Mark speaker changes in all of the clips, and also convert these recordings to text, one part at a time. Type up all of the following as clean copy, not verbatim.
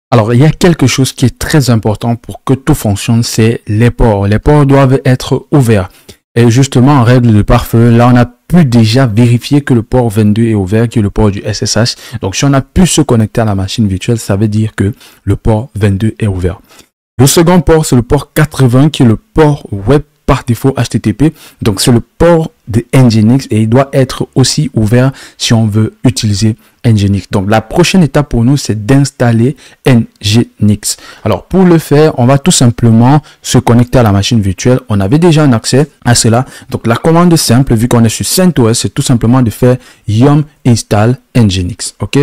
Speaker 1: Alors, il y a quelque chose qui est très important pour que tout fonctionne, c'est les ports. Les ports doivent être ouverts. Et justement, en règle de pare-feu, là, on a pu déjà vérifier que le port 22 est ouvert, qui est le port du SSH. Donc, si on a pu se connecter à la machine virtuelle, ça veut dire que le port 22 est ouvert. Le second port, c'est le port 80, qui est le port web par défaut HTTP. Donc, c'est le port de Nginx et il doit être aussi ouvert si on veut utiliser Nginx. Donc, la prochaine étape pour nous, c'est d'installer Nginx. Alors, pour le faire, on va tout simplement se connecter à la machine virtuelle. On avait déjà un accès à cela. Donc, la commande simple, vu qu'on est sur CentOS, c'est tout simplement de faire yum install Nginx. OK?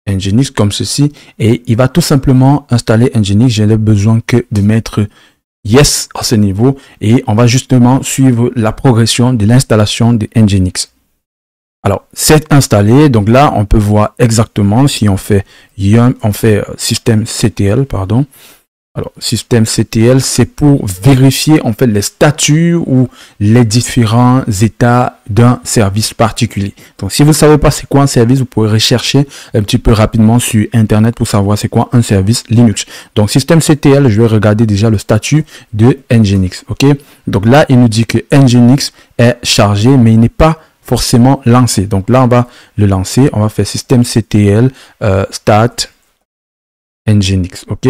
Speaker 1: Nginx comme ceci et il va tout simplement installer Nginx. Je n'ai besoin que de mettre yes à ce niveau et on va justement suivre la progression de l'installation de Nginx. Alors, c'est installé. Donc là, on peut voir exactement si on fait yum, on fait systemctl, pardon. Alors, systemctl, c'est pour vérifier en fait les statuts ou les différents états d'un service particulier. Donc, si vous ne savez pas c'est quoi un service, vous pouvez rechercher un petit peu rapidement sur Internet pour savoir c'est quoi un service Linux. Donc, systemctl, je vais regarder déjà le statut de Nginx. OK? Donc là, il nous dit que Nginx est chargé, mais il n'est pas forcément lancé. Donc là, on va le lancer. On va faire systemctl start Nginx. OK?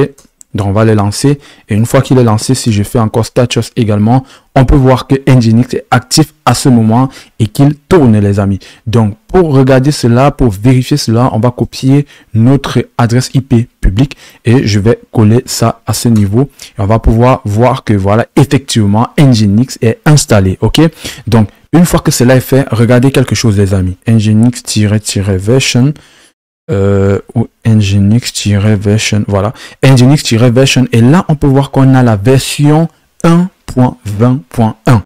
Speaker 1: Donc, on va le lancer. Et une fois qu'il est lancé, si je fais encore status également, on peut voir que Nginx est actif à ce moment et qu'il tourne, les amis. Donc, pour regarder cela, pour vérifier cela, on va copier notre adresse IP publique et je vais coller ça à ce niveau. Et on va pouvoir voir que voilà, effectivement, Nginx est installé. OK? Donc, une fois que cela est fait, regardez quelque chose, les amis. Nginx-version. Ou Nginx-version, voilà, Nginx-version, et là on peut voir qu'on a la version 1.20.1.